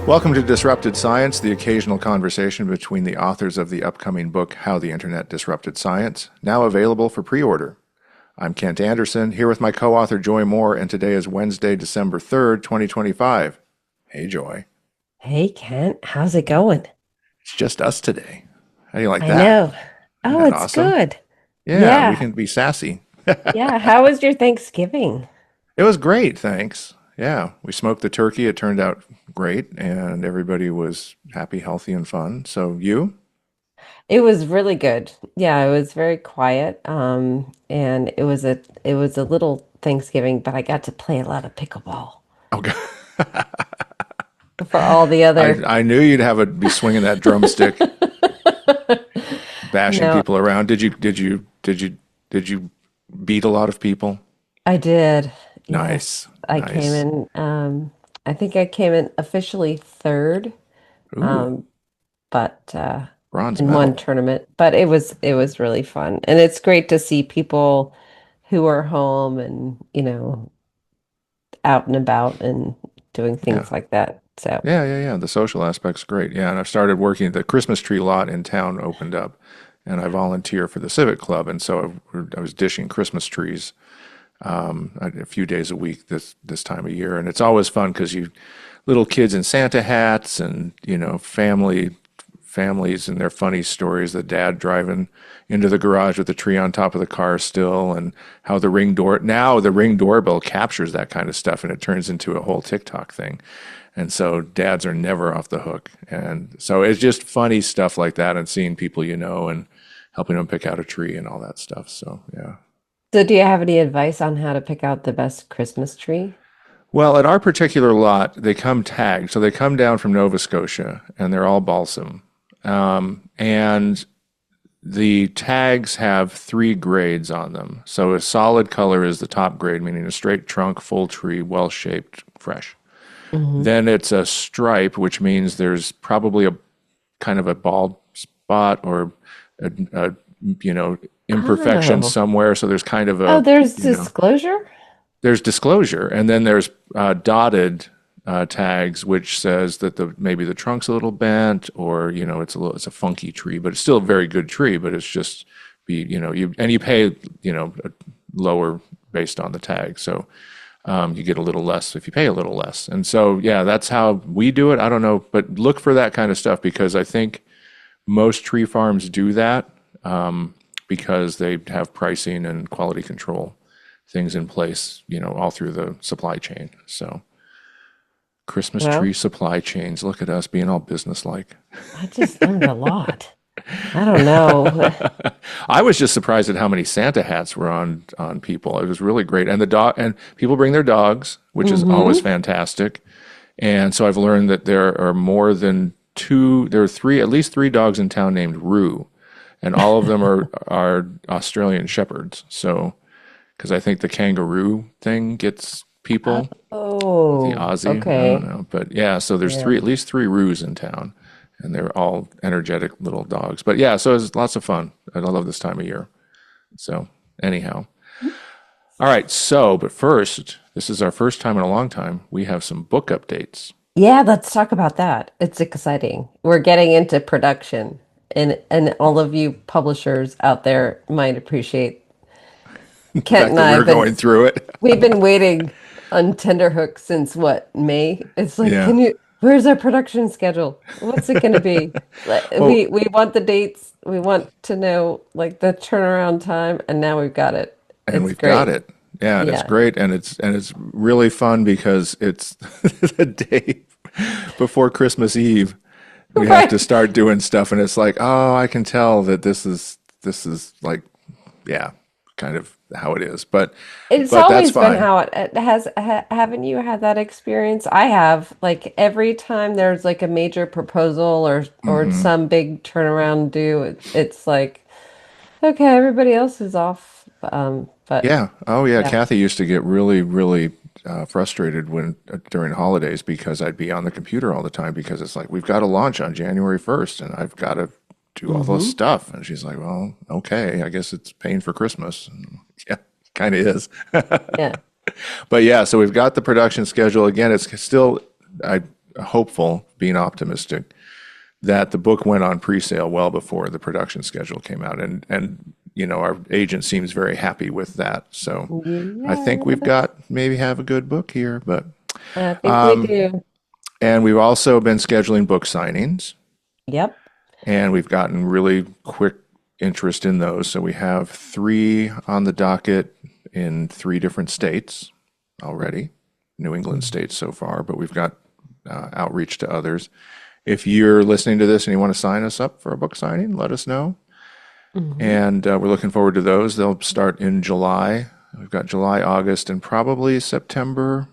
Welcome to Disrupted Science, the occasional conversation between the authors of the upcoming book, How the Internet Disrupted Science, now available for pre-order. I'm Kent Anderson, here with my co-author Joy Moore, and today is Wednesday, December 3rd, 2025. Hey, Joy. Hey Kent, how's it going? It's just us today. How do you like I that? know. Isn't Oh, that it's awesome? good. Yeah, we Yeah. can be sassy. Yeah. How was your Thanksgiving? It was great, thanks. Yeah, we smoked the turkey. It turned out great, and everybody was happy, healthy, and fun. So you? It was really good. Yeah, it was very quiet. And it was a little Thanksgiving, but I got to play a lot of pickleball Okay. for all the other. I knew you'd be swinging that drumstick, bashing No, people around. Did you beat a lot of people? I did. Yes. Nice, I came nice. in, I think I came in officially third. Ooh, Um, but bronze in one medal. tournament. But it was really fun. And it's great to see people who are home and, out and about and doing Yeah, things like that. So, yeah. The social aspect's great. Yeah, and I've started working. The Christmas tree lot in town opened up, and I volunteer for the Civic Club, and so I was dishing Christmas trees a few days a week this time of year, and it's always fun because you little kids in Santa hats, and families and their funny stories. The dad driving into the garage with the tree on top of the car still, and how the ring doorbell captures that kind of stuff, and it turns into a whole TikTok thing. And so dads are never off the hook, and so it's just funny stuff like that, and seeing people and helping them pick out a tree and all that stuff. So yeah. so do you have any advice on how to pick out the best Christmas tree? Well, at our particular lot, they come tagged. So they come down from Nova Scotia and they're all balsam. And the tags have three grades on them. So a solid color is the top grade, meaning a straight trunk, full tree, well shaped, fresh. Hmm. Then it's a stripe, which means there's probably a kind of a bald spot or a imperfection Oh. somewhere. So there's kind of Oh, a, there's you know, disclosure? there's disclosure, and then there's dotted tags, which says that maybe the trunk's a little bent, or it's a funky tree, but it's still a very good tree. But it's just you pay lower based on the tag, so you get a little less if you pay a little less. And so yeah, that's how we do it. I don't know, but look for that kind of stuff because I think most tree farms do that because they have pricing and quality control things in place, all through the supply chain. So Christmas tree Well, supply chains, look at us being all businesslike. I just learned a lot. I don't know. I was just surprised at how many Santa hats were on people. It was really great. And the dog and people bring their dogs, which is always Hmm. fantastic. And so I've learned that there are more than there are at least three dogs in town named Roo, and all of them are Australian shepherds. So because I think the kangaroo thing gets people, the Oh, Aussie. I don't okay. know, but yeah. So there's Yeah. at least three roos in town, and they're all energetic little dogs. But yeah, so it's lots of fun. I love this time of year. So anyhow, all right. But first, this is our first time in a long time. We have some book updates. Yeah, let's talk about that. It's exciting. We're getting into production, and all of you publishers out there might appreciate The Kent fact and that I we're have been going through it. we've been waiting on tenterhooks since what, May? It's like, Yeah. where's our production schedule? What's it going to be? Like, Well, we want the dates. We want to know like the turnaround time, and now we've got it. and It's we've got great. it. Yeah, and it's Yeah. great, and it's really fun because it's the day before Christmas Eve. We have to Right. start doing stuff, and it's like, oh, I can tell that this is like, yeah, kind of how it is. It's But that's always been fine. how it has. Haven't you had that experience? I have. Like every time there's like a major proposal or Hmm. some big turnaround due, it's like, okay, everybody else is off. But Yeah. Oh, yeah. yeah. Kathy used to get really, really frustrated when during holidays because I'd be on the computer all the time because it's like we've got to launch on January 1st and I've got to do all this Hmm. stuff. And she's like, "Well, okay, I guess it's paying for Christmas." And yeah, kind of is. Yeah. But yeah, so we've got the production schedule again. It's still I hopeful, being optimistic, that the book went on pre-sale well before the production schedule came out, and our agent seems very happy with that. So I think we've Yeah, got maybe have a good book here, but I think we do. and we've also been scheduling book signings, Yep. and we've gotten really quick interest in those. So we have three on the docket in three different states already, New England states so far, but we've got outreach to others. If you're listening to this and you want to sign us up for a book signing, let us know. Hmm. And we're looking forward to those. They'll start in July. We've got July, August, and probably September,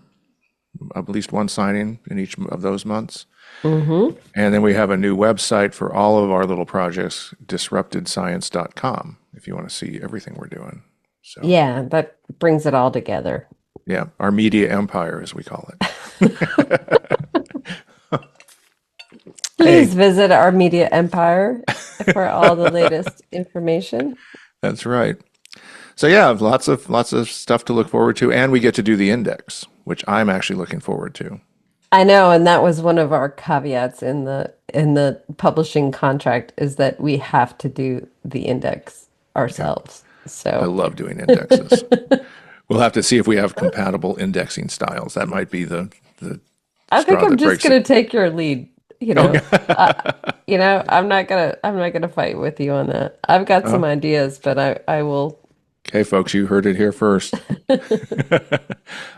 at least one signing in each of those months. Hmm. And then we have a new website for all of our little projects, disruptedscience.com, if you want to see everything we're doing. So, Yeah, that brings it all together. yeah, our media empire, as we call it. Please Hey, visit our media empire for all the latest information. that's right. So yeah, lots of stuff to look forward to, and we get to do the index, which I'm actually looking forward to. I know, and that was one of our caveats in the publishing contract is that we have to do the index Yeah, ourselves. I So love doing indexes. We'll have to see if we have compatible indexing styles. That might be the I think straw I'm that just breaks it. gonna take your lead, you Okay. know. I'm not gonna fight with you on that. I've got some Oh, ideas, but I will. okay, folks, you heard it here first.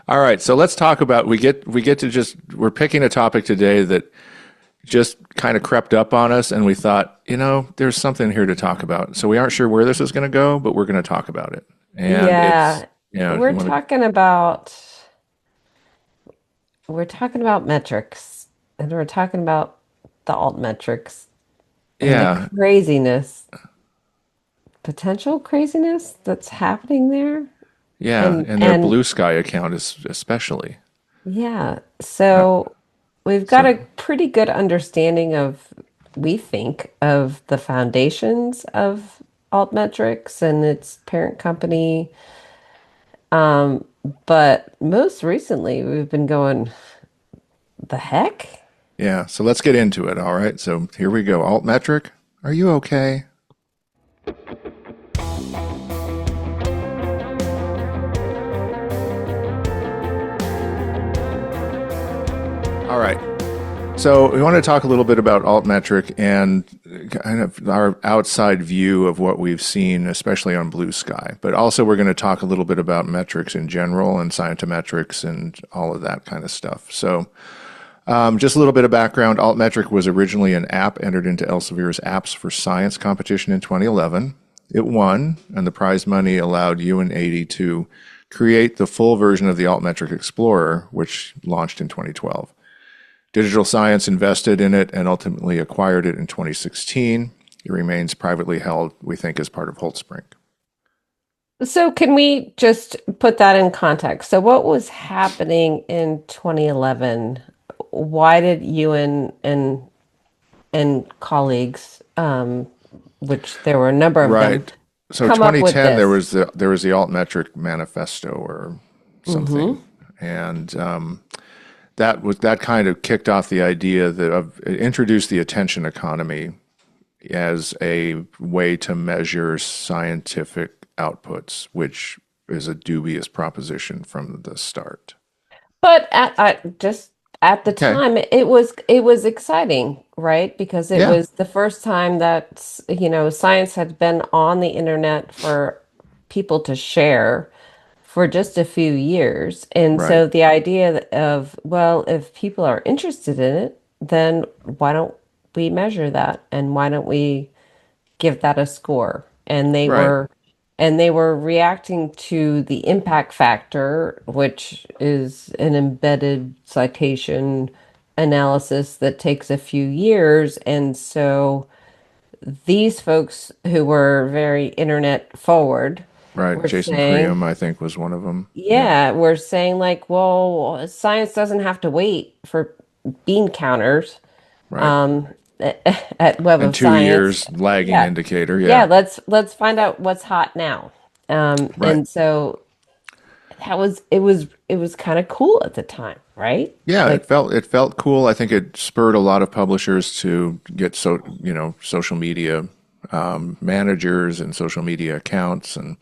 All right, so let's talk about we get to just we're picking a topic today that just kind of crept up on us, and we thought, there's something here to talk about. So we aren't sure where this is going to go, but we're going to talk about it. And it's, Yeah, we're you want to, talking about we're talking about metrics, and we're talking about the alt metrics and the yeah, craziness, potential craziness that's happening there. yeah, And and their and Bluesky account is especially. yeah, Uh, so we've got so a pretty good understanding of, we think, of the foundations of Altmetrics and its parent company. But most recently, we've been going, the heck? yeah, so let's get into it. All right, so here we go. Altmetric, are you okay? All right. So we want to talk a little bit about Altmetric and kind of our outside view of what we've seen, especially on Blue Sky. But also we're going to talk a little bit about metrics in general and scientometrics and all of that kind of stuff. So just a little bit of background. Altmetric was originally an app entered into Elsevier's Apps for Science competition in 2011. It won, and the prize money allowed you and 80 to create the full version of the Altmetric Explorer, which launched in 2012. Digital Science invested in it and ultimately acquired it in 2016. It remains privately held, we think, as part of Holtzbrink. So can we just put that in context? So what was happening in 2011? Why did you and colleagues, which there were a number of them, Right. So come up with 2010, there this? was the Altmetric Manifesto or something, Hmm. and that kind of kicked off the idea that it introduced the attention economy as a way to measure scientific outputs, which is a dubious proposition from the start. But just at the Okay. time, it was exciting, right? Because it Yeah. was the first time that, science had been on the internet for people to share for just a few years. And Right. so the idea of, well, if people are interested in it, then why don't we measure that? And why don't we give that a score? Right. And they were reacting to the impact factor, which is an embedded citation analysis that takes a few years. And so these folks who were very internet forward Right. were Jason saying, Cream, I think, was one of them. Yeah. yeah, we're saying like, well, science doesn't have to wait for bean counters Right. um, at Web And of two Science. years lagging Yeah, indicator. yeah. Yeah. Let's find out what's hot now. Right. And so it was kind of cool at the time, right? Yeah, Like, it felt cool. I think it spurred a lot of publishers to get social media managers and social media accounts, and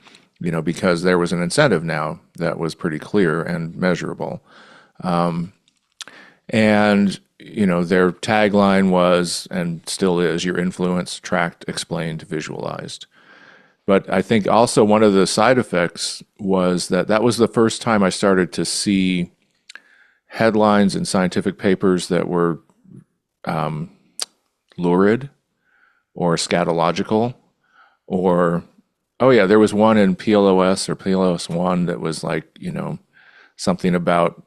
because there was an incentive now that was pretty clear and measurable. And their tagline was, and still is, your influence tracked, explained, visualized. But I think also one of the side effects was that was the first time I started to see headlines in scientific papers that were lurid or scatological, or oh yeah, there was one in PLOS or PLOS one that was like something about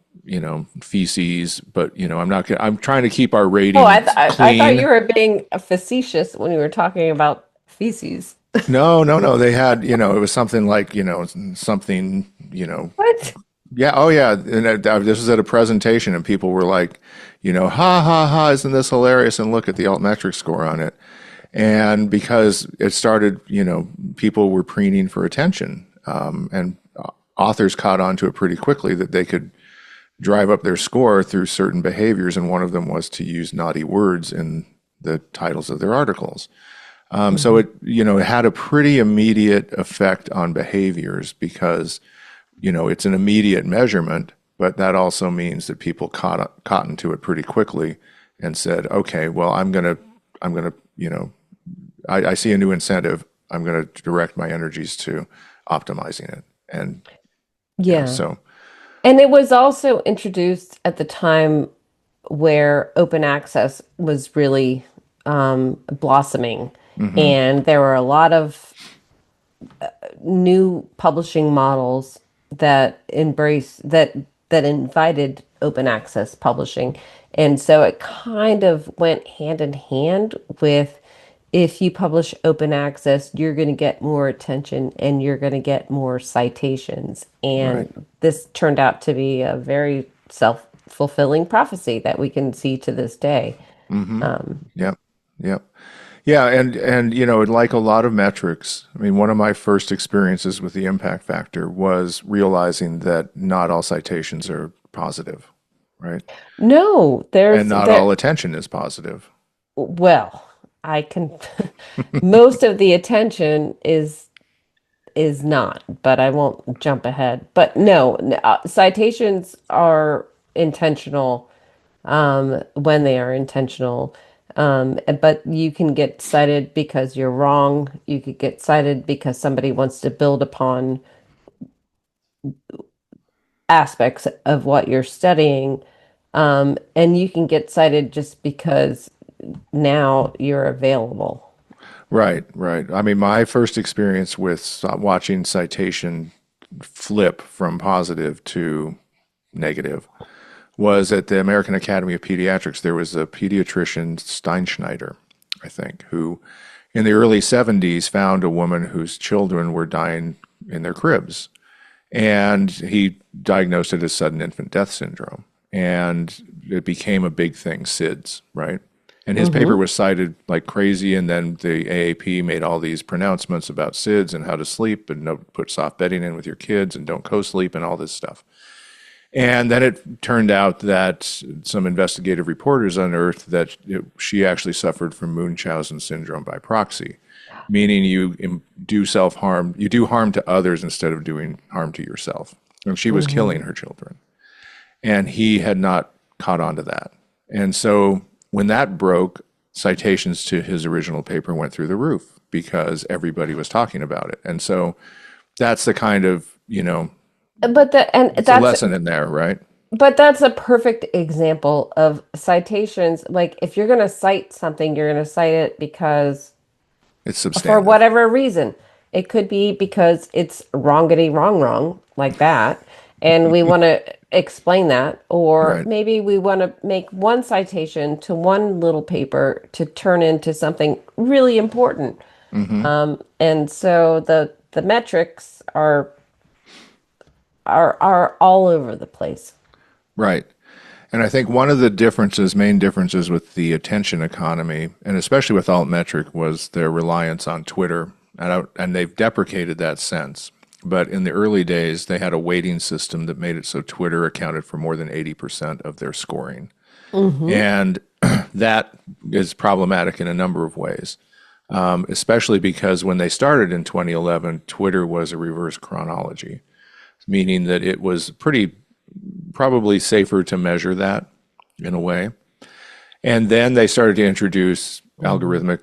feces, but I'm trying to keep our oh, rating I thought you clean. were being facetious when you were talking about feces. No, no, no. They had, it was something like, something, What? yeah, oh yeah. And this was at a presentation, and people were like, ha ha ha, isn't this hilarious? And look at the altmetric score on it. And because it started, people were preening for attention, and authors caught on to it pretty quickly that they could drive up their score through certain behaviors, and one of them was to use naughty words in the titles of their articles. So Mhm. it had a pretty immediate effect on behaviors because, it's an immediate measurement, but that also means that people caught into it pretty quickly and said, okay, well, I'm gonna, I see a new incentive. I'm gonna direct my energies to optimizing it. And yeah, Yeah. so And it was also introduced at the time where open access was really blossoming. hmm And there were a lot of new publishing models that invited open access publishing. And so it kind of went hand in hand with, if you publish open access, you're going to get more attention and you're going to get more citations. right. And this turned out to be a very self-fulfilling prophecy that we can see to this day. hmm Um, Yep. Yep. Yeah, and like a lot of metrics, I mean, one of my first experiences with the impact factor was realizing that not all citations are positive, right? no, And not all attention is positive. well, I can, most of the attention is not, but I won't jump ahead. But no, citations are intentional when they are intentional. But you can get cited because you're wrong. You could get cited because somebody wants to build upon aspects of what you're studying. And you can get cited just because now you're available. Right, right. I mean, my first experience with watching citation flip from positive to negative was at the American Academy of Pediatrics. There was a pediatrician, Steinschneider, I think, who in the early 70s found a woman whose children were dying in their cribs. And he diagnosed it as sudden infant death syndrome. And it became a big thing, SIDS, right? And his paper Hmm. was cited like crazy. And then the AAP made all these pronouncements about SIDS and how to sleep and no, put soft bedding in with your kids and don't co-sleep and all this stuff. And then it turned out that some investigative reporters unearthed that she actually suffered from Munchausen syndrome by proxy, meaning do self harm, you do harm to others instead of doing harm to yourself. And she was killing Hmm. her children. And he had not caught on to that. And so when that broke, citations to his original paper went through the roof because everybody was talking about it. And so that's the kind of, But the and it's a that's lesson in there, right? But that's a perfect example of citations. Like, if you're going to cite something, you're going to cite it because, It's for substantive. whatever reason, it could be because it's wrongity wrong, like that. And we want to explain that. Or Right. maybe we want to make one citation to one little paper to turn into something really important. hmm And so the metrics are all over the place. Right. And I think one of the main differences with the attention economy, and especially with Altmetric, was their reliance on Twitter. And they've deprecated that since. But in the early days, they had a weighting system that made it so Twitter accounted for more than 80% of their scoring. Mm-hmm. And that is problematic in a number of ways, especially because when they started in 2011, Twitter was a reverse chronology, meaning that it was pretty probably safer to measure that in a way. And then they started to introduce Mm-hmm. algorithmic,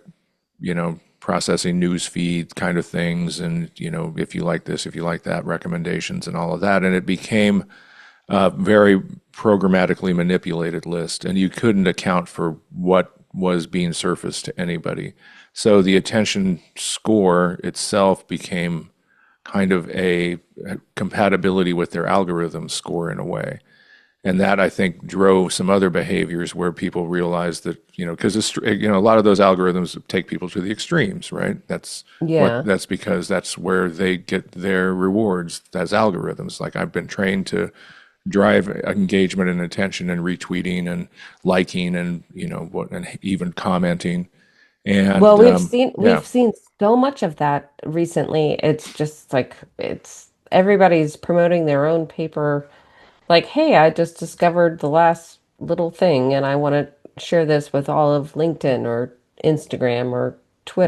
processing news feed kind of things, and if you like this, if you like that, recommendations and all of that, and it became a very programmatically manipulated list, and you couldn't account for what was being surfaced to anybody. So the attention score itself became kind of a compatibility with their algorithm score in a way. And that I think drove some other behaviors where people realized that, because a lot of those algorithms take people to the extremes, right? Yeah. That's because that's where they get their rewards as algorithms. Like I've been trained to drive engagement and attention and retweeting and liking and and even commenting. Well, And yeah, we've seen so much of that recently. It's just like it's everybody's promoting their own paper. Like, hey, I just discovered the last little thing and I want to share this with all of LinkedIn or Instagram or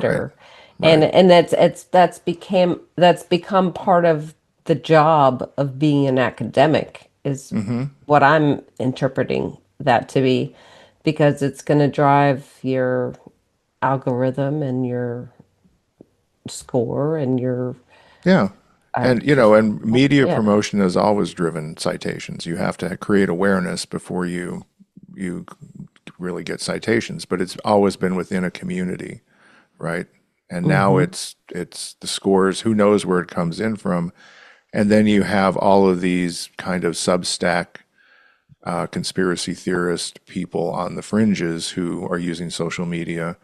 right, Twitter. right, And that's become part of the job of being an academic is what I'm interpreting that to be because it's going to drive your algorithm and your score and your yeah. I And just and media yeah. promotion has always driven citations. You have to create awareness before you really get citations, but it's always been within a community, right? And now Hmm. it's the scores, who knows where it comes in from. And then you have all of these kind of Substack conspiracy theorist people on the fringes who are using social media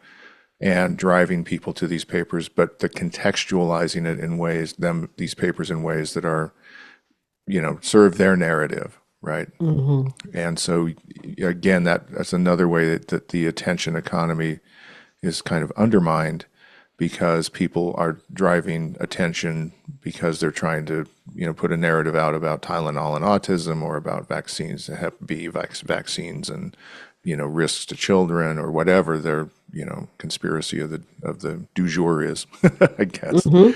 and driving people to these papers, but the contextualizing it in ways, these papers in ways that are, serve their narrative, right? Hmm. And so again, that's another way that the attention economy is kind of undermined because people are driving attention because they're trying to, put a narrative out about Tylenol and autism or about vaccines, Hep B vaccines and, risks to children or whatever their, conspiracy of the du jour is, I guess. Hmm.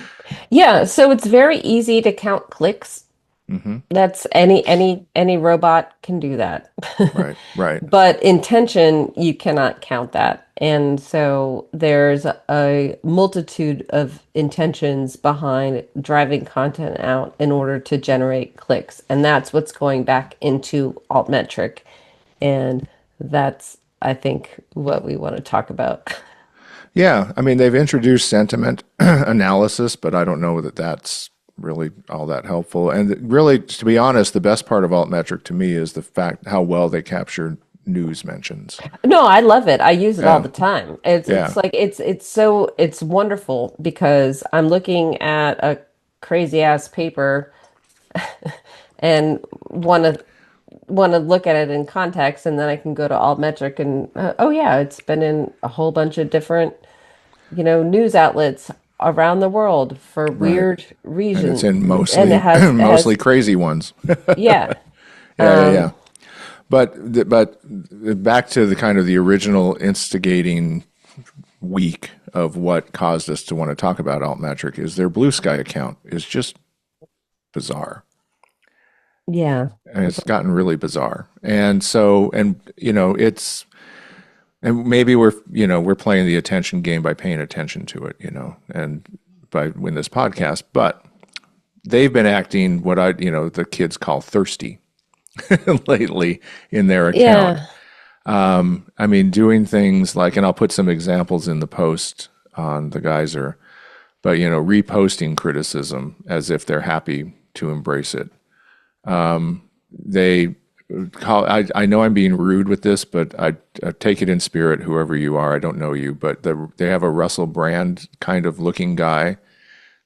Yeah, so it's very easy to count clicks. Hmm. That's any robot can do that. Right, right. But intention, you cannot count that. And so there's a multitude of intentions behind driving content out in order to generate clicks. And that's what's going back into Altmetric. And that's, I think, what we want to talk about. Yeah, I mean, they've introduced sentiment analysis, but I don't know that that's really all that helpful. And really, to be honest, the best part of Altmetric to me is the fact how well they capture news mentions. No, I love it. I use it all Yeah, the time. It's yeah, like it's wonderful because I'm looking at a crazy ass paper and want to look at it in context, and then I can go to Altmetric and oh yeah, it's been in a whole bunch of different, news outlets around the world for right. weird And it's reason, in and mostly it mostly has crazy ones. yeah. Yeah, yeah, Um, yeah. But back to the kind of the original instigating week of what caused us to want to talk about Altmetric is their Bluesky account is just bizarre. yeah. And it's gotten really bizarre. And so, and and maybe we're playing the attention game by paying attention to it, and by in this podcast, but they've been acting what the kids call thirsty lately in their account. Yeah. I mean, doing things like, and I'll put some examples in the post on the geyser, but reposting criticism as if they're happy to embrace it. They I know I'm being rude with this, but I take it in spirit, whoever you are. I don't know you, but they have a Russell Brand kind of looking guy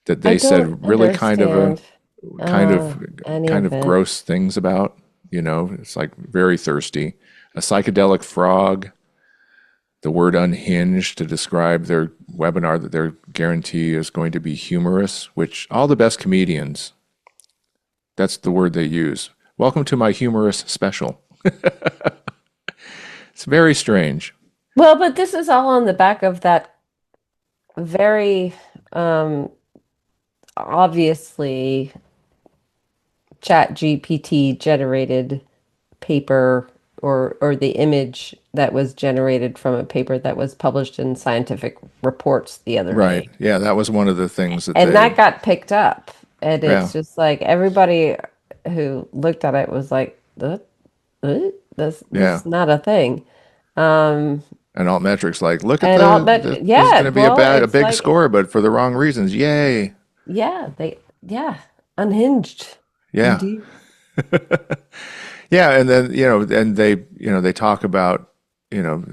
that I they don't said really understand kind of any kind of of it. gross things about. It's like very thirsty. A psychedelic frog the word unhinged to describe their webinar that their guarantee is going to be humorous, which all the best comedians, that's the word they use. Welcome to my humorous special. It's very strange. Well, but this is all on the back of that very obviously chat GPT generated paper or the image that was generated from a paper that was published in Scientific Reports the other Right. day. Yeah, that was one of the things that And they, that got picked up. And yeah, it's just like everybody who looked at it was like, this yeah. is not a thing. Um, And Altmetric's like, look at and all but this is going yeah, to be well, a it's big like, score, but for the wrong reasons. Yay. yeah, unhinged Yeah. indeed. Yeah, and then and they talk about you know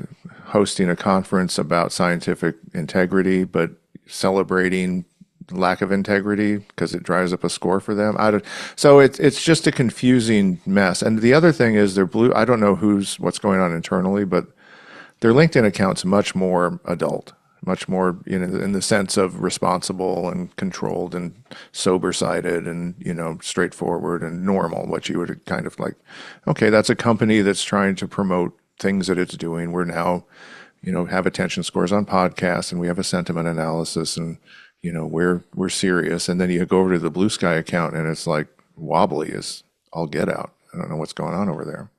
hosting a conference about scientific integrity, but celebrating lack of integrity because it drives up a score for them. So it's just a confusing mess. And the other thing is their blue. I don't know what's going on internally, but their LinkedIn account's much more adult, much more, in the sense of responsible and controlled and sober-sided and, straightforward and normal, what you would kind of like, okay, that's a company that's trying to promote things that it's doing. We're now, have attention scores on podcasts and we have a sentiment analysis and, we're serious. And then you go over to the Bluesky account and it's like wobbly as all get out. I don't know what's going on over there.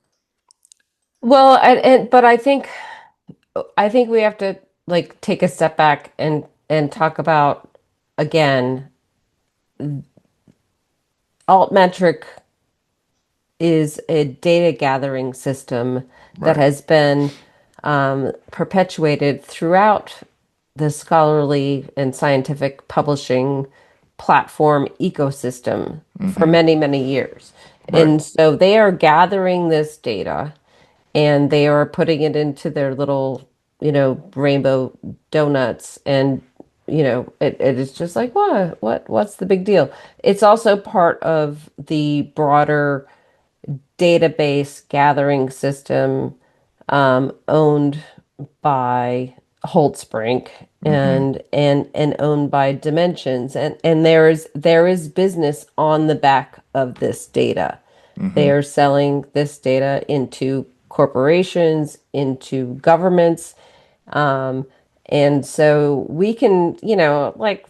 Well, but I think we have to like take a step back and talk about again, Altmetric is a data gathering system that Right. has been perpetuated throughout the scholarly and scientific publishing platform ecosystem for Mm-hmm. many, many years. Right. And so they are gathering this data and they are putting it into their little, rainbow donuts. And, it is just like, what's the big deal? It's also part of the broader database gathering system owned by Holtzbrink Mm-hmm. and owned by Dimensions, and there is business on the back of this data. They Mm-hmm. are selling this data into corporations, into governments, um, and so we can, like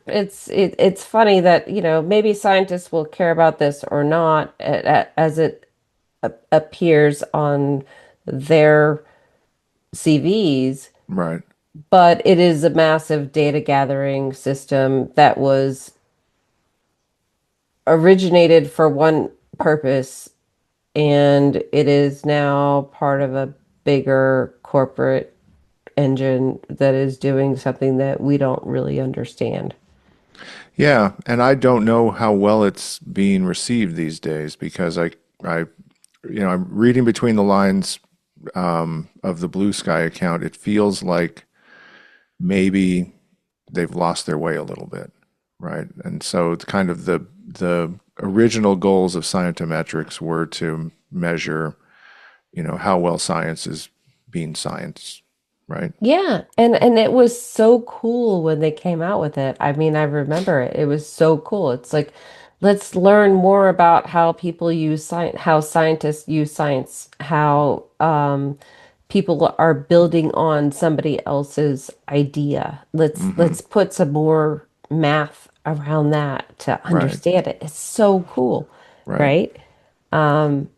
it's funny that maybe scientists will care about this or not as it appears on their CVs, Right. but it is a massive data gathering system that was originated for one purpose, and it is now part of a bigger corporate engine that is doing something that we don't really understand. Yeah, and I don't know how well it's being received these days because I'm reading between the lines of the Bluesky account. It feels like maybe they've lost their way a little bit, right? And so it's kind of the original goals of scientometrics were to measure, how well science is being science, right? Yeah, and it was so cool when they came out with it. I mean, I remember it. It was so cool. It's like, let's learn more about how people use science, how scientists use science, how people are building on somebody else's idea. Mm-hmm. Let's put some more math around that to Right. understand it. It's so cool, Right. right? Um,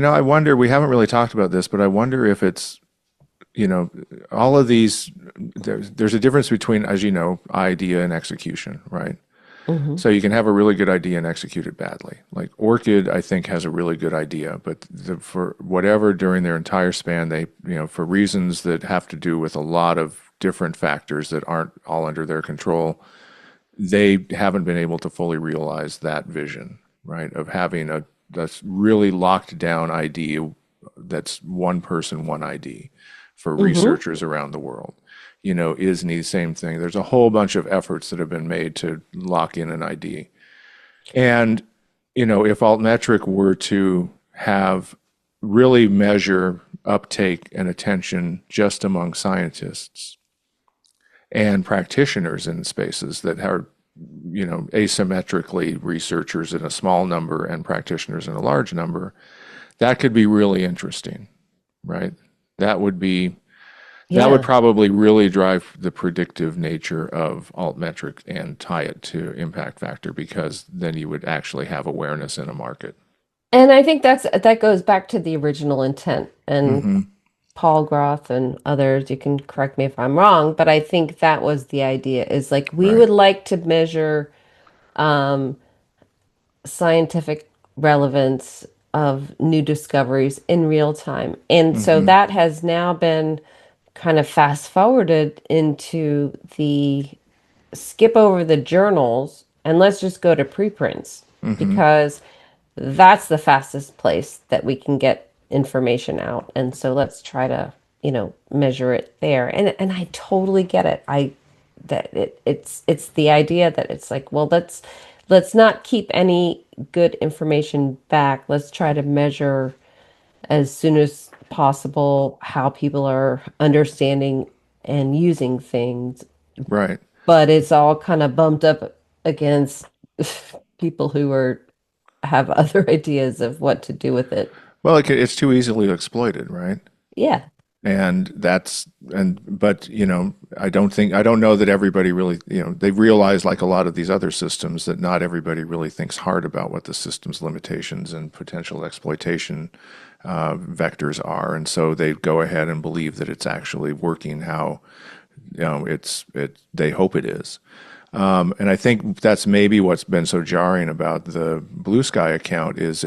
I wonder, we haven't really talked about this, but I wonder if it's you know, all of these, there's a difference between, as you know, idea and execution, right? mhm, So you can have a really good idea and execute it badly. Like Orchid, I think, has a really good idea, but for whatever during their entire span, they, for reasons that have to do with a lot of different factors that aren't all under their control, they haven't been able to fully realize that vision, right? Of having a that's really locked down idea that's one person, one ID for mhm. researchers around the world. ISNI, same thing. There's a whole bunch of efforts that have been made to lock in an ID. And, if Altmetric were to have really measure uptake and attention just among scientists and practitioners in spaces that are, asymmetrically researchers in a small number and practitioners in a large number, that could be really interesting, right? That would be that would Yeah. probably really drive the predictive nature of altmetric and tie it to impact factor because then you would actually have awareness in a market. And I think that goes back to the original intent. And Hmm. Paul Groth and others, you can correct me if I'm wrong, but I think that was the idea is like we Right. would like to measure um, scientific relevance of new discoveries in real time. And so Hmm. that has now been kind of fast forwarded into the skip over the journals and let's just go to preprints Hmm. because that's the fastest place that we can get information out. And so let's try to, measure it there. And I totally get it. It's the idea that it's like, well, let's not keep any good information back. Let's try to measure as soon as possible how people are understanding and using things, Right. but it's all kind of bumped up against people who are have other ideas of what to do with it. Well, it's too easily exploited, right? Yeah. And but I don't know that everybody really, they realize like a lot of these other systems that not everybody really thinks hard about what the system's limitations and potential exploitation vectors are. And so they go ahead and believe that it's actually working how, they hope it is. And I think that's maybe what's been so jarring about the Bluesky account is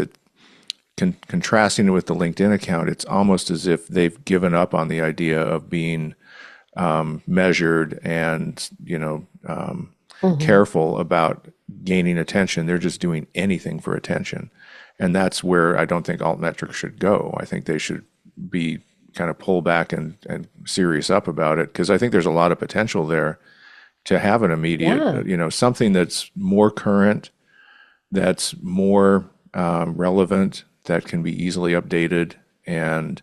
contrasting it with the LinkedIn account, it's almost as if they've given up on the idea of being measured and Hmm. careful about gaining attention. They're just doing anything for attention, and that's where I don't think altmetrics should go. I think they should be kind of pull back and serious up about it because I think there's a lot of potential there to have an immediate, Yeah. something that's more current, that's more relevant, that can be easily updated and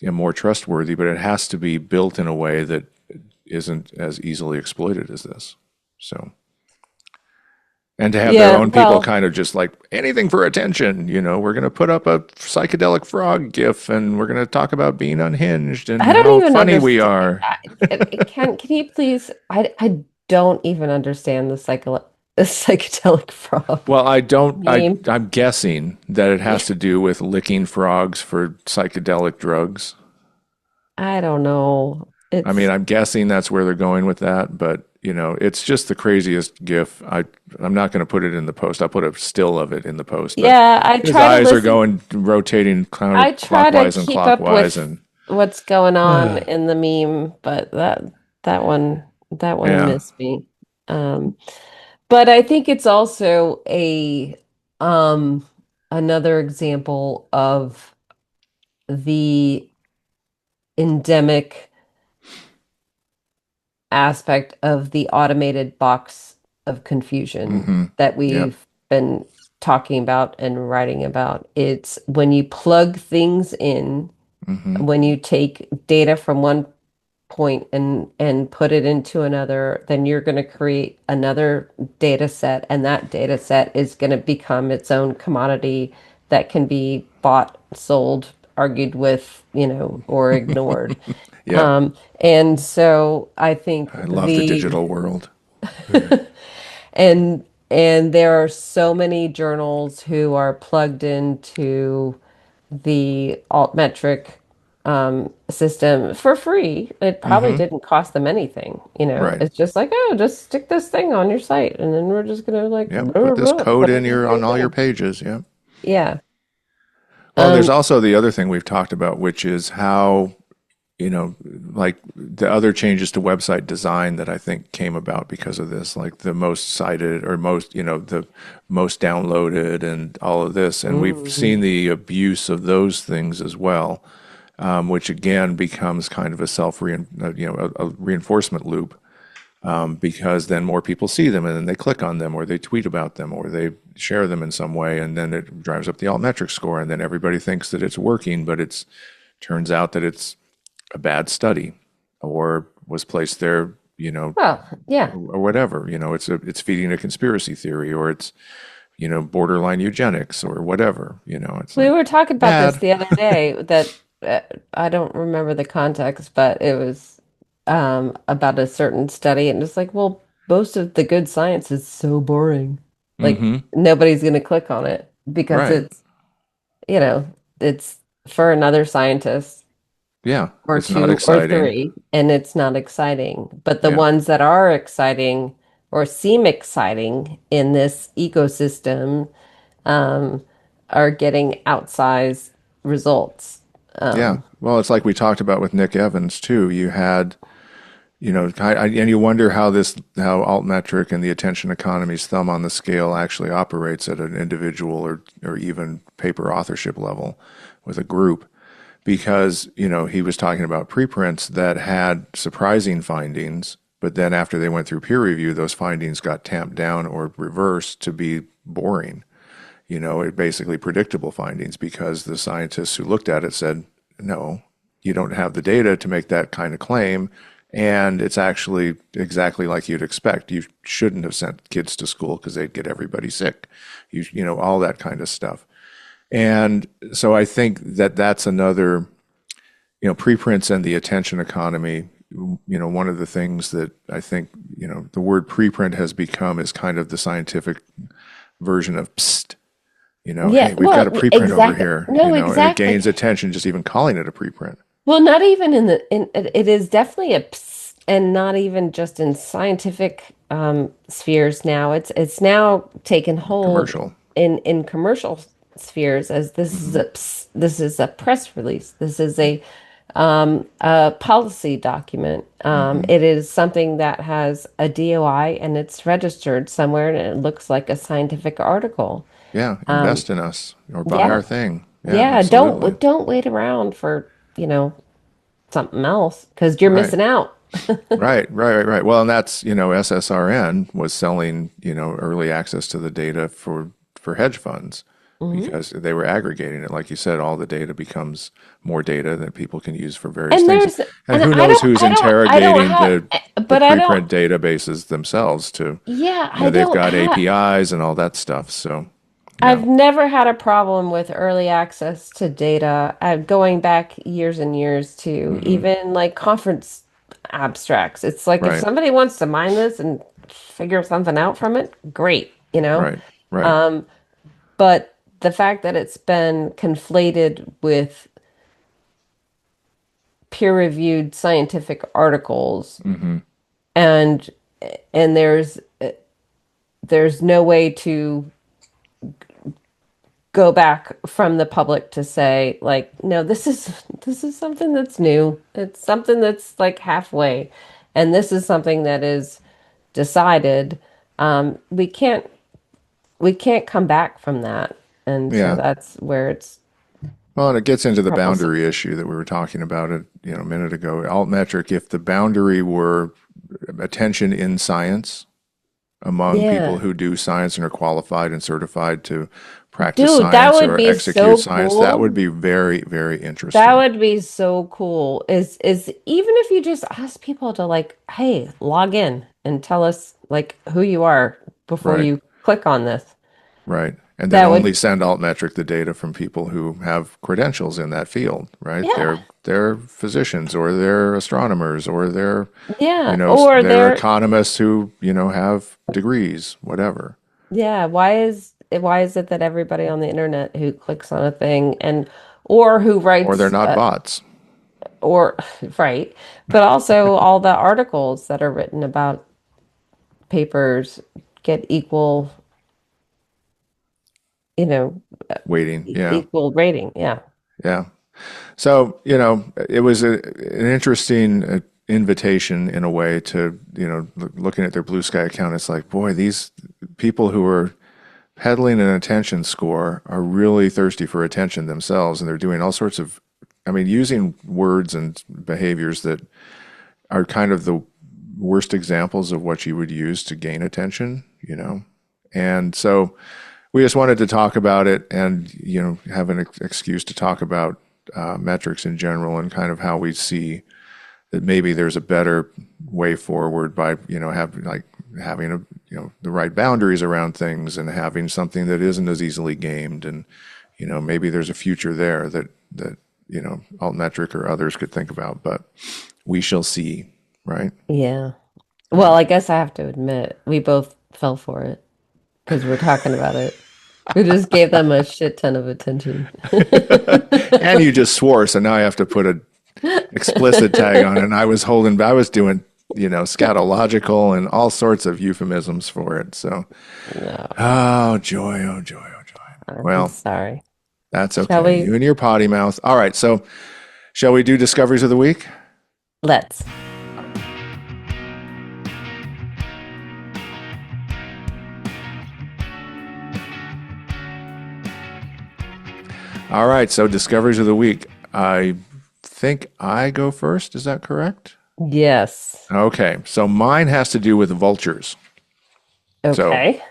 more trustworthy, but it has to be built in a way that isn't as easily exploited as this. So, and to have their Yeah. own people Well, kind of just like anything for attention, we're going to put up a psychedelic frog gif and we're going to talk about being unhinged and I don't how even funny we understand. are. Can you please? I don't even understand the psychedelic frog Well, I don't, meme. I'm guessing that it has to do with licking frogs for psychedelic drugs. I don't know. I mean, It's I'm guessing that's where they're going with that, but it's just the craziest GIF. I'm not going to put it in the post. I'll put a still of it in the post, but yeah. his eyes are going rotating I try to counterclockwise and keep up clockwise, with and what's going on in the meme, but that one yeah. missed me. Um, but I think it's also a um another example of the endemic aspect of the automated box of confusion Mm-hmm. that Yep. we've been talking about and writing about. It's when you plug things in, Mm-hmm. when you take data from one point and put it into another, then you're going to create another data set, and that data set is going to become its own commodity that can be bought, sold, argued with, or ignored. Yep. And so I think I love the digital world. and there are so many journals who are plugged into the altmetric system for free. It probably Mm-hmm. didn't cost them anything, Right. It's just like, oh, just stick this thing on your site, and then we're just gonna like Yep. blah, Put blah, this blah, code put in it in your your on all your thing. pages. Yep. Yeah. Well, there's Um, also the other thing we've talked about, which is how like the other changes to website design that I think came about because of this, like the most cited or most, the most downloaded and all of this. And we've mm, seen the abuse of those things as well, which again becomes kind of a a reinforcement loop because then more people see them and then they click on them or they tweet about them or they share them in some way. And then it drives up the altmetric score. And then everybody thinks that it's working, but it's Turns out that it's a bad study or was placed there, Well, yeah. or whatever. It's feeding a conspiracy theory, or it's, borderline eugenics or whatever. It's We like were talking about this bad. the other day that I don't remember the context, but it was about a certain study, and it's like, well, most of the good science is so boring. Like Mm-hmm. nobody's going to click on it because Right. you know, it's for another scientist Yeah. or It's not two or exciting. three, and it's not exciting. But the Yeah. ones that are exciting or seem exciting in this ecosystem um, are getting outsized results. Yeah. Um, Well, it's like we talked about with Nick Evans too. You had, and you wonder how Altmetric and the attention economy's thumb on the scale actually operates at an individual or even paper authorship level with a group. Because, he was talking about preprints that had surprising findings, but then after they went through peer review, those findings got tamped down or reversed to be boring. It basically predictable findings because the scientists who looked at it said, no, you don't have the data to make that kind of claim. And it's actually exactly like you'd expect. You shouldn't have sent kids to school because they'd get everybody sick. All that kind of stuff. And so I think that that's another, preprints and the attention economy. One of the things that I think, the word preprint has become is kind of the scientific version of psst. yeah, Hey, we've got well, a preprint over exactly. here, No, and it exactly. gains attention just even calling it a preprint. Well, not even it is definitely and not even just in scientific spheres now. It's now taken hold Commercial. in commercial spheres as Hmm. this is a press release. This is a policy document. Hmm. It is something that has a DOI and it's registered somewhere and it looks like a scientific article. Yeah, Um, invest in us or buy yeah, our thing. Yeah, yeah. absolutely. Don't wait around for, something else because you're Right. missing out. Right. Well, and that's, SSRN was selling, early access to the data for hedge funds Mhm. because they were aggregating it. Like you said, all the data becomes more data that people can use for various And things. there's, And and who knows who's I don't interrogating have, the but I don't, preprint databases themselves to, yeah, I they've don't got have, APIs and all that stuff. So, yeah. I've never had a problem with early access to data. Going back years and years to Hmm. even like conference abstracts. It's like if Right. somebody wants to mine this and figure something out from it, great. Right. Right. Um, but the fact that it's been conflated with peer-reviewed scientific articles Hmm. and and there's no way to go back from the public to say like no this is something that's new, it's something that's like halfway, and this is something that is decided. We can't come back from that, and so Yeah. that's where it's Well, and it gets into the troublesome. boundary issue that we were talking about a minute ago. Altmetric, if the boundary were attention in science among people Yeah, who do science and are qualified and certified to practice dude, that science would or be execute so science, that would cool. be very, very That interesting. would be so cool. Is even if you just ask people to like, hey, log in and tell us like who you are before Right, you click on this. right. And then That only would, send Altmetric the data from people who have credentials in that field, right? yeah, They're physicians or they're astronomers or they're, yeah. Or they're they're, economists who, have degrees, whatever. yeah. Why is it that everybody on the internet who clicks on a thing and or who Or they're writes not bots. or right, but also all the articles that are written about papers get equal, you know, Waiting. Yeah. equal rating. Yeah. Yeah. So, it was an interesting invitation in a way to, looking at their Blue Sky account. It's like, boy, these people who are peddling an attention score are really thirsty for attention themselves. And they're doing all sorts of, using words and behaviors that are kind of the worst examples of what you would use to gain attention. And so we just wanted to talk about it and, have an excuse to talk about metrics in general and kind of how we see that maybe there's a better way forward by having the right boundaries around things and having something that isn't as easily gamed, and maybe there's a future there that Altmetric or others could think about, but we shall see, right? Yeah. Well, Yeah. I guess I have to admit, we both fell for it because we're talking about it. We just gave them a shit ton of attention. And you just swore, so now I have to put a explicit tag on it. And I was doing, scatological and all sorts of euphemisms for it. So, No, oh, joy, oh, joy, oh, joy. I'm Well, sorry. that's Shall okay. we? You and your potty mouth. All right. So, shall we do discoveries of the week? Let's. All right. So, discoveries of the week. I think I go first. Is that correct? Yes. Okay. So, mine has to do with vultures. So, Okay.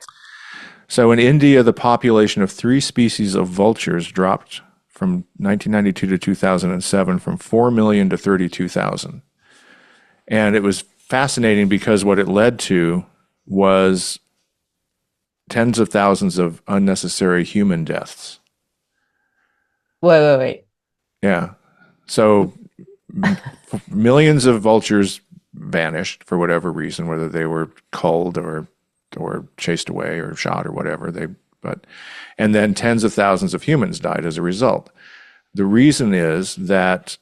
So in India, the population of three species of vultures dropped from 1992 to 2007 from 4 million to 32,000. And it was fascinating because what it led to was tens of thousands of unnecessary human deaths. Wait. Yeah. So millions of vultures vanished for whatever reason, whether they were culled or chased away or shot or whatever. And then tens of thousands of humans died as a result. The reason is that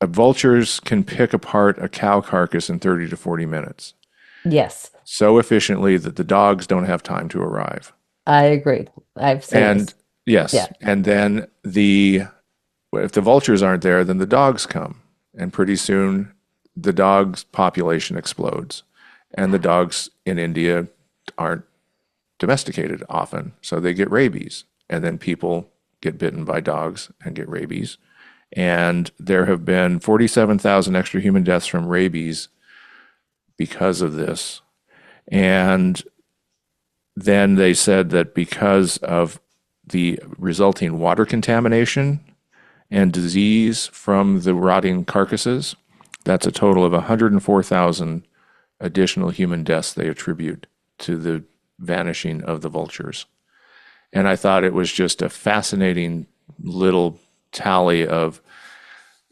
vultures can pick apart a cow carcass in 30 to 40 minutes Yes, so efficiently that the dogs don't have time to arrive. I agree. I've seen And this. yes, Yeah. and then if the vultures aren't there, then the dogs come, and pretty soon the dogs population explodes, and the dogs in India aren't domesticated often, so they get rabies, and then people get bitten by dogs and get rabies. And there have been 47,000 extra human deaths from rabies because of this. And then they said that because of the resulting water contamination and disease from the rotting carcasses, that's a total of 104,000 additional human deaths they attribute to the vanishing of the vultures. And I thought it was just a fascinating little tally of,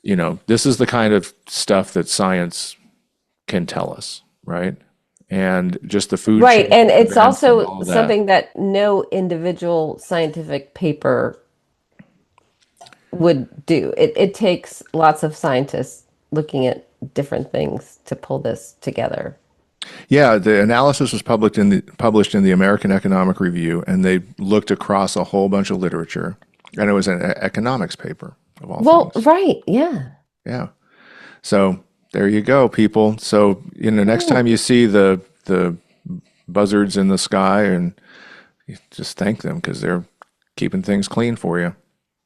this is the kind of stuff that science can tell us, right? And just the food Right. chain And it's events and also all of that. something that no individual scientific paper would do. It takes lots of scientists looking at different things to pull this together. Yeah, the analysis was published in the American Economic Review, and they looked across a whole bunch of literature, and it was an economics paper of all Well, things. right. Yeah. Yeah. So there you go, people. So next Mm, time you see the buzzards in the sky, and you just thank them because they're keeping things clean for you.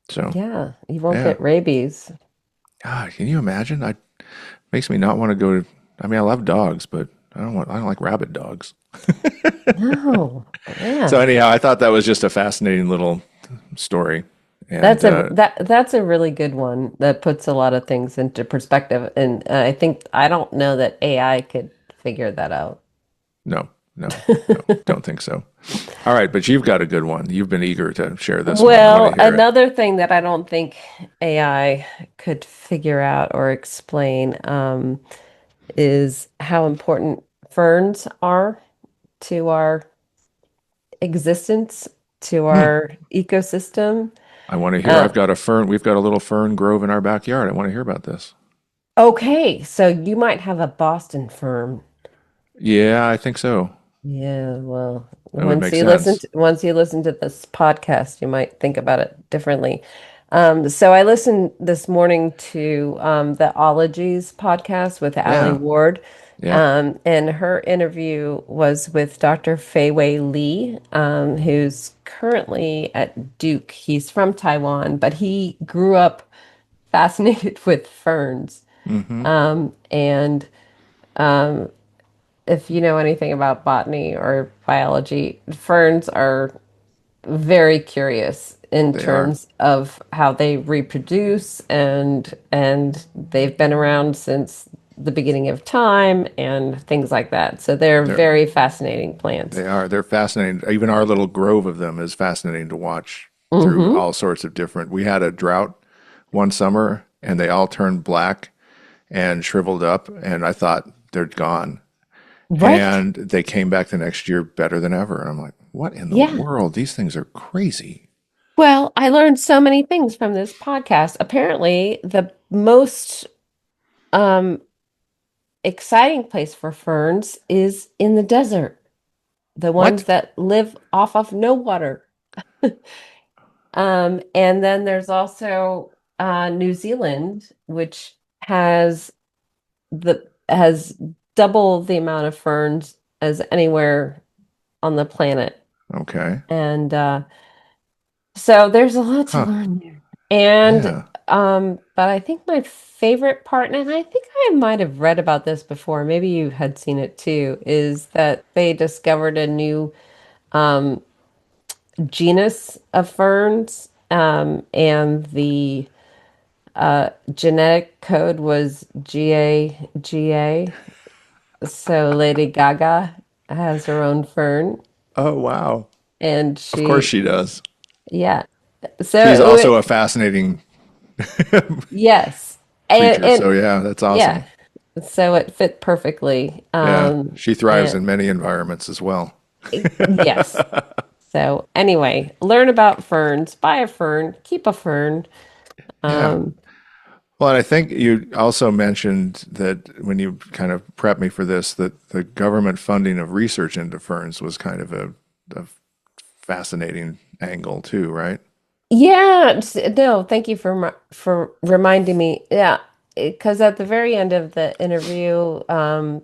So yeah. You won't yeah, get rabies. God, can you imagine? I makes me not want to go to. I mean, I love dogs, but I don't like rabid dogs. No. So Yeah. anyhow, I thought that was just a fascinating little story, and That's a really good one that puts a lot of things into perspective. And I don't know that AI could figure that out. no, no, no, don't think so. All right, but you've got a good one. You've been eager to share this one. I want to Well, hear it. another thing that I don't think AI could figure out or explain is how important ferns are to our existence, to Hmm. our ecosystem. I want to hear. Uh, I've got a fern. We've got a little fern grove in our backyard. I want to hear about this. okay, so you might have a Boston fern. Yeah, I think so. Yeah, well, That would make sense. once you listen to this podcast, you might think about it differently. So I listened this morning to the Ologies podcast with Allie Yeah, Ward, yeah. and her interview was with Dr. Fei Li, who's currently at Duke. He's from Taiwan, but he grew up fascinated with ferns. Mm-hmm. And if you know anything about botany or biology, ferns are very curious. in They are. terms of how they reproduce, and they've been around since the beginning of time and things like that. So they're They're very fascinating plants. they are. They're fascinating. Even our little grove of them is fascinating to watch through Hmm. all sorts of different. We had a drought one summer and they all turned black and shriveled up and I thought they're gone. Right? And they came back the next year better than ever. And I'm like, what in the Yeah. world? These things are crazy. Well, I learned so many things from this podcast. Apparently, the most um, exciting place for ferns is in the desert, the ones What? that live off of no water. And then there's also New Zealand, which has double the amount of ferns as anywhere on the planet. Okay. And so there's a lot to Huh. learn there. And Yeah. but I think my favorite part, and I think I might have read about this before, maybe you had seen it too, is that they discovered a new um genus of ferns, and the genetic code was GA. So Lady Gaga has her own fern, Oh, wow. and Of course she, she does. yeah. She's So also a fascinating yes, creature. So, and yeah, that's yeah, awesome. so it fit perfectly. Yeah. She thrives And in many environments as well. yes. So anyway, learn about ferns, buy a fern, keep a fern. Yeah. Um, Well, and I think you also mentioned that when you kind of prepped me for this, that the government funding of research into ferns was kind of a fascinating angle too, right? Yeah, no, thank you for reminding me. Yeah, because at the very end of the interview,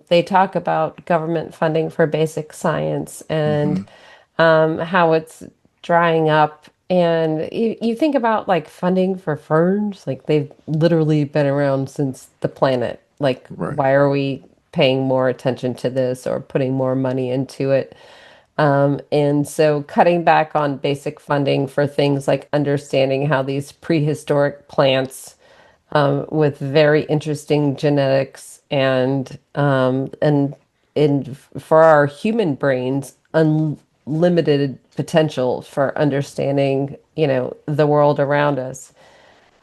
they talk about government funding for basic science and Hmm. how it's drying up. And you think about like funding for ferns, like they've literally been around since the planet. Like, Right. why are we paying more attention to this or putting more money into it? And so cutting back on basic funding for things like understanding how these prehistoric plants with very interesting genetics and for our human brains, unlimited potential for understanding, the world around us.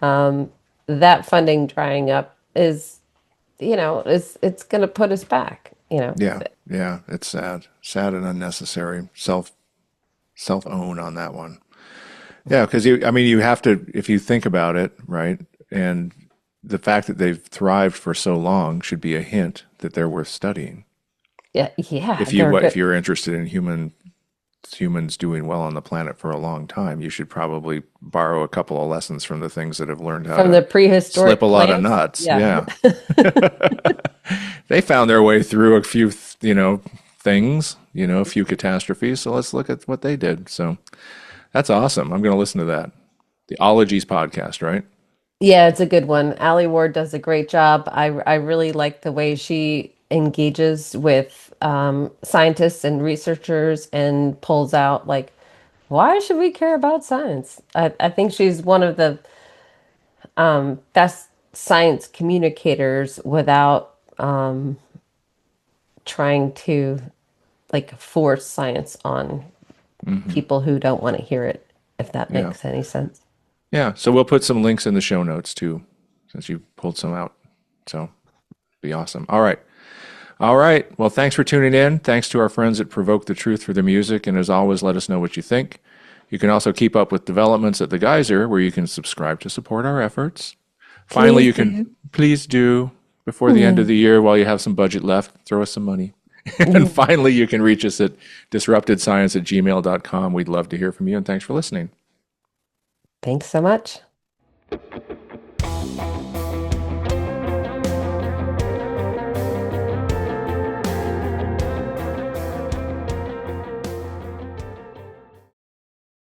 That funding drying up it's going to put us back. Yeah. Yeah. It's sad. Sad and unnecessary. Self own on that one. Yeah, because I mean, you have to, if you think about it, right? And the fact that they've thrived for so long should be a hint that they're worth studying. Yeah, yeah, If they're if good. you're interested in humans doing well on the planet for a long time, you should probably borrow a couple of lessons from the things that have learned how From to the slip a prehistoric lot of plants. nuts. Yeah. Yeah. They found their way through a few, things, a few catastrophes. So let's look at what they did. So that's awesome. I'm going to listen to that. The Ologies podcast, right? Yeah, it's a good one. Allie Ward does a great job. I really like the way she engages with scientists and researchers and pulls out like, why should we care about science? I think she's one of the best science communicators without trying to like force science on Hmm. people who don't want to hear it, if that Yeah. makes any sense. Yeah. So we'll put some links in the show notes too, since you pulled some out. So be awesome. All right. All right. Well, thanks for tuning in. Thanks to our friends at Provoke the Truth for the music. And as always, let us know what you think. You can also keep up with developments at the Geyser, where you can subscribe to support our efforts. Finally, Please you can do. please do before the end of Mm. the year while you have some budget left, throw us some money. And Mm. finally, you can reach us at disruptedscience@gmail.com. We'd love to hear from you, and thanks for listening. Thanks so much.